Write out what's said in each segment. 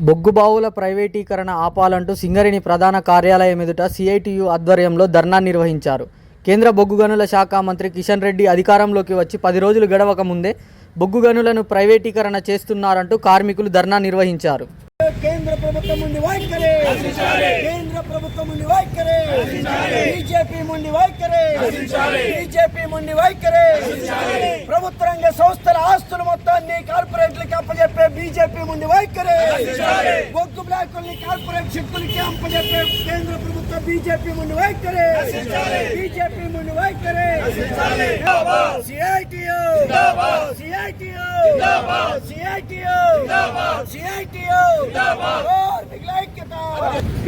బొగ్గుబావుల ప్రైవేటీకరణ ఆపాలంటూ సింగరేణి ప్రధాన కార్యాలయం ఎదుట సిఐటియు ఆధ్వర్యంలో ధర్నా నిర్వహించారు. కేంద్ర బొగ్గు గనుల శాఖ మంత్రి కిషన్ రెడ్డి అధికారంలోకి వచ్చి 10 రోజులు గడవక ముందే బొగ్గు గనులను ప్రైవేటీకరణ చేస్తున్నారంటూ కార్మికులు ధర్నా నిర్వహించారు. కేంద్ర ప్రభుత్వం ముందు వైఖరి కేంద్ర ప్రభుత్వం ముందు వైఖరి బీజేపీ ముందు వైఖరి బీజేపీ ముందు వైఖరి ప్రభుత్వ రంగ సంస్థల ఆస్తులు మొత్తాన్ని కార్పొరేట్లకు అప్పచెప్పే బీజేపీ ముందు వైఖరి బొగ్గు బ్లాకుల్ని కార్పొరేట్ షిప్పులకి అప్పచెప్పే కేంద్ర ప్రభుత్వం బీజేపీ ముందు వైఖరి బీజేపీ ముందు వైఖరి సిఐటియు సిఐటియు సిఐటియు సిఐటియు.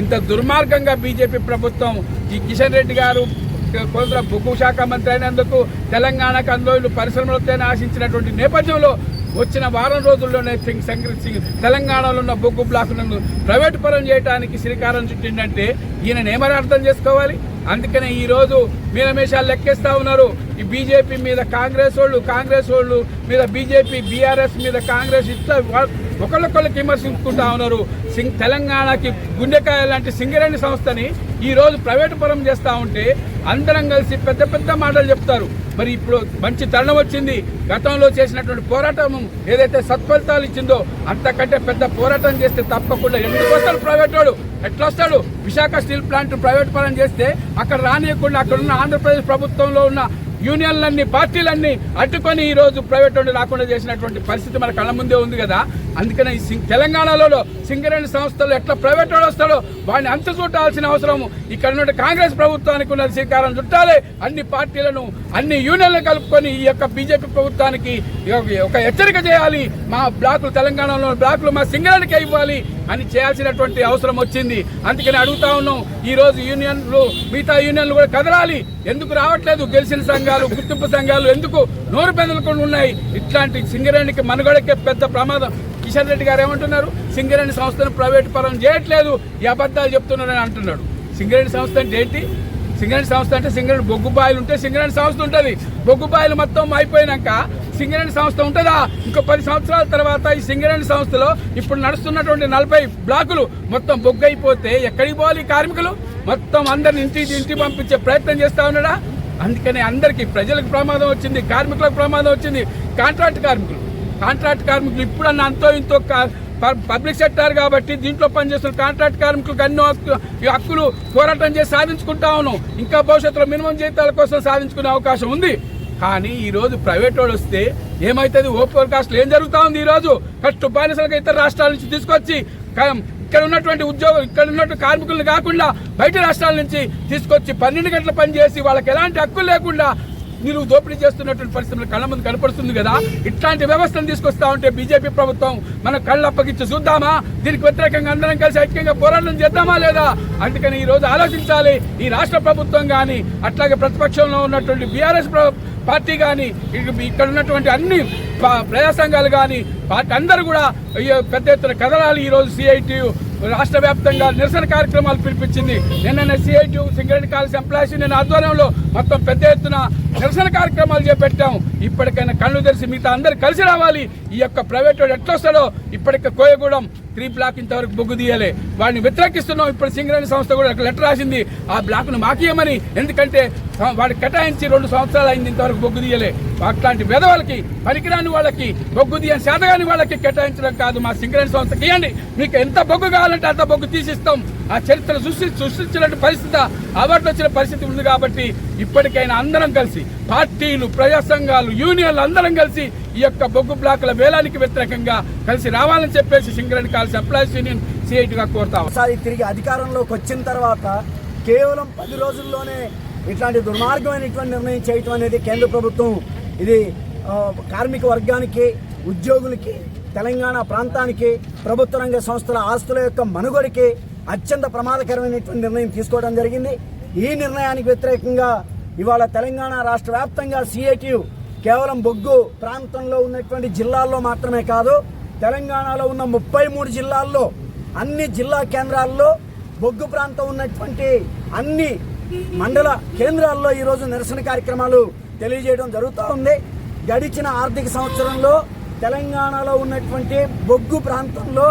ఇంత దుర్మార్గంగా బీజేపీ ప్రభుత్వం ఈ కిషన్ రెడ్డి గారు కేంద్ర బొగ్గు శాఖ మంత్రి అయినందుకు తెలంగాణకు అందులో పరిశ్రమలతో ఆశించినటువంటి నేపథ్యంలో వచ్చిన వారం రోజుల్లోనే తెలంగాణలో ఉన్న బొగ్గు బ్లాకులను ప్రైవేటు పరం చేయడానికి శ్రీకారం చుట్టిందంటే ఈయన ఏమని అర్థం చేసుకోవాలి? అందుకనే ఈరోజు మీనమేషాలు లెక్కేస్తా ఉన్నారు. ఈ బీజేపీ మీద కాంగ్రెస్ వాళ్ళు మీద బీజేపీ బీఆర్ఎస్ మీద కాంగ్రెస్ ఇట్లా ఒకళ్ళొకళ్ళకి విమర్శించుకుంటా ఉన్నారు. తెలంగాణకి గుండెకాయ లాంటి సింగరేణి సంస్థని ఈరోజు ప్రైవేటు పరం చేస్తూ ఉంటే అందరం కలిసి పెద్ద పెద్ద మాటలు చెప్తారు. మరి ఇప్పుడు మంచి తరుణం వచ్చింది. గతంలో చేసినటువంటి పోరాటం ఏదైతే సత్ఫలితాలు ఇచ్చిందో అంతకంటే పెద్ద పోరాటం చేస్తే తప్పకుండా ఎందుకు వస్తాడు ప్రైవేట్ వాడు? ఎట్లా వస్తాడు? విశాఖ స్టీల్ ప్లాంట్ ప్రైవేట్ పరం చేస్తే అక్కడ రానియకుండా అక్కడ ఉన్న ఆంధ్రప్రదేశ్ ప్రభుత్వంలో ఉన్న యూనియన్లన్నీ పార్టీలన్నీ అడ్డుకొని ఈరోజు ప్రైవేట్ వాళ్ళు రాకుండా చేసినటువంటి పరిస్థితి మన కళ్ళ ముందే ఉంది కదా. అందుకనే ఈ తెలంగాణలో సింగరేణి సంస్థలు ఎట్లా ప్రైవేట్ వాడు వస్తాడో వాడిని అంత చుట్టాల్సిన అవసరం ఇక్కడ ఉన్న కాంగ్రెస్ ప్రభుత్వానికి ఉన్నది. శ్రీకారం చుట్టాలి. అన్ని పార్టీలను అన్ని యూనియన్లను కలుపుకొని ఈ యొక్క బీజేపీ ప్రభుత్వానికి ఒక హెచ్చరిక చేయాలి. మా బ్లాకులు తెలంగాణలో బ్లాకులు మా సింగరేణికే ఇవ్వాలి అని చేయాల్సినటువంటి అవసరం వచ్చింది. అందుకని అడుగుతా ఉన్నాం. ఈ రోజు యూనియన్లు మిగతా యూనియన్లు కూడా కదలాలి. ఎందుకు రావట్లేదు? గెలిచిన సంఘాలు గుర్తింపు సంఘాలు ఎందుకు నోరు పెదలుకొని ఉన్నాయి? ఇట్లాంటి సింగరేణికి మనుగడకే పెద్ద ప్రమాదం. కిషన్ రెడ్డి గారు ఏమంటున్నారు? సింగరేణి సంస్థను ప్రైవేటు పరం చేయట్లేదు, ఈ అబద్ధాలు చెప్తున్నారని అంటున్నాడు. సింగరేణి సంస్థ అంటే ఏంటి? సింగరేణి సంస్థ అంటే సింగరేణి బొగ్గు బాయిలు ఉంటే సింగరేణి సంస్థ ఉంటుంది. బొగ్గు బాయిలు మొత్తం అయిపోయినాక సింగరేణి సంస్థ ఉంటుందా? ఇంకో 10 సంవత్సరాల తర్వాత ఈ సింగరేణి సంస్థలో ఇప్పుడు నడుస్తున్నటువంటి 40 బ్లాకులు మొత్తం బొగ్గు అయిపోతే ఎక్కడికి పోవాలి? కార్మికులు మొత్తం అందరిని ఇంటికి పంపించే ప్రయత్నం చేస్తా ఉన్నాడా? అందుకనే అందరికీ ప్రజలకు ప్రమాదం వచ్చింది, కార్మికులకు ప్రమాదం వచ్చింది. కాంట్రాక్ట్ కార్మికులు ఇప్పుడన్నా అంతో ఇంతో పబ్లిక్ సెక్టార్ కాబట్టి దీంట్లో పనిచేస్తున్న కాంట్రాక్ట్ కార్మికులకు ఎన్నో హక్కులు పోరాటం చేసి సాధించుకుంటా ఉన్నాం. ఇంకా భవిష్యత్తులో మినిమం జీతాల కోసం సాధించుకునే అవకాశం ఉంది. కానీ ఈ రోజు ప్రైవేట్ వాడు వస్తే ఏమైతుంది? ఓపెన్ కాస్ట్ ఏం జరుగుతూ ఉంది? ఈ రోజు ఫస్ట్ బానిసలుగా ఇతర రాష్ట్రాల నుంచి తీసుకొచ్చి ఇక్కడ ఉన్నటువంటి ఇక్కడ ఉన్నటువంటి కార్మికులను కాకుండా బయట రాష్ట్రాల నుంచి తీసుకొచ్చి 12 గంటల పని చేసి వాళ్ళకి ఎలాంటి హక్కులు లేకుండా మీరు దోపిడీ చేస్తున్నటువంటి పరిస్థితులు కళ్ళ ముందు కనపడుతుంది కదా. ఇట్లాంటి వ్యవస్థను తీసుకొస్తా ఉంటే బీజేపీ ప్రభుత్వం మన కళ్ళు అప్పగించి చూద్దామా? దీనికి వ్యతిరేకంగా అందరం కలిసి ఐక్యంగా పోరాటం చేద్దామా లేదా? అందుకని ఈ రోజు ఆలోచించాలి. ఈ రాష్ట్ర ప్రభుత్వం కానీ అట్లాగే ప్రతిపక్షంలో ఉన్నటువంటి బీఆర్ఎస్ పార్టీ కానీ ఇక్కడ ఉన్నటువంటి అన్ని ప్రజా సంఘాలు కానీ పార్టీ అందరూ కూడా పెద్ద ఎత్తున కదలాలి. ఈరోజు సిఐటియు రాష్ట్ర వ్యాప్తంగా నిరసన కార్యక్రమాలు పిలిపించింది. నిన్న CITU Singareni college employees union ఆధ్వర్యంలో మొత్తం పెద్ద ఎత్తున నిరసన కార్యక్రమాలు చేపట్టాం. ఇప్పటికైనా కళ్ళు తెరిచి మిగతా అందరు కలిసి రావాలి. ఈ యొక్క ప్రైవేట్ వాడు ఎట్లా వస్తాడో ఇప్పటికే కోయగూడెం 3 బ్లాక్ ఇంతవరకు బొగ్గు తీయలే, వాడిని వ్యతిరేకిస్తున్నాం. ఇప్పుడు సింగరేణి సంస్థ కూడా లెటర్ రాసింది ఆ బ్లాక్ను మాకియమని. ఎందుకంటే వాడు కేటాయించి 2 సంవత్సరాలు అయింది, ఇంతవరకు బొగ్గు తీయలే. అట్లాంటి పేదవాళ్ళకి పనికిరాని వాళ్ళకి బొగ్గు తీయని శాతగాని వాళ్ళకి కేటాయించడం కాదు, మా సింగరేణి సంస్థకి ఇవ్వండి. మీకు ఎంత బొగ్గు కావాలంటే అంత బొగ్గు తీసిస్తాం. ఆ చరిత్ర సృష్టించినట్టు పరిస్థితి అవార్డులు వచ్చిన పరిస్థితి ఉంది. కాబట్టి ఇప్పటికైనా అందరం కలిసి పార్టీలు ప్రజా సంఘాలు యూనియన్లు అందరం కలిసి ఈ యొక్క బొగ్గు బ్లాకుల వేలానికి వ్యతిరేకంగా కలిసి రావాలని చెప్పేసి సింగరేణి కాలేజ్ ఎంప్లాయీస్ యూనియన్ సిఐటిగా కోరుతాం. తిరిగి అధికారంలోకి వచ్చిన తర్వాత కేవలం 10 రోజుల్లోనే ఇట్లాంటి దుర్మార్గమైనటువంటి నిర్ణయం చేయటం అనేది కేంద్ర ప్రభుత్వం ఇది కార్మిక వర్గానికి, ఉద్యోగులకి, తెలంగాణ ప్రాంతానికి, ప్రభుత్వ రంగ సంస్థల ఆస్తుల యొక్క మనుగడకి అత్యంత ప్రమాదకరమైనటువంటి నిర్ణయం తీసుకోవడం జరిగింది. ఈ నిర్ణయానికి వ్యతిరేకంగా ఇవాళ తెలంగాణ రాష్ట్ర వ్యాప్తంగా సిఐటియు కేవలం బొగ్గు ప్రాంతంలో ఉన్నటువంటి జిల్లాల్లో మాత్రమే కాదు, తెలంగాణలో ఉన్న 33 జిల్లాల్లో అన్ని జిల్లా కేంద్రాల్లో బొగ్గు ప్రాంతం ఉన్నటువంటి అన్ని మండల కేంద్రాల్లో ఈరోజు నిరసన కార్యక్రమాలు తెలియజేయడం జరుగుతూ ఉంది. గడిచిన ఆర్థిక సంవత్సరంలో తెలంగాణలో ఉన్నటువంటి బొగ్గు ప్రాంతంలో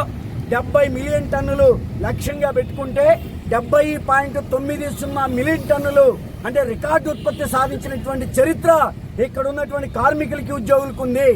70 మిలియన్ టన్నులు లక్ష్యంగా పెట్టుకుంటే 70.90 మిలియన్ టన్నులు అంటే రికార్డు ఉత్పత్తి సాధించినటువంటి చరిత్ర ఇక్కడ ఉన్నటువంటి కార్మికులకి ఉద్యోగులకు ఉంది.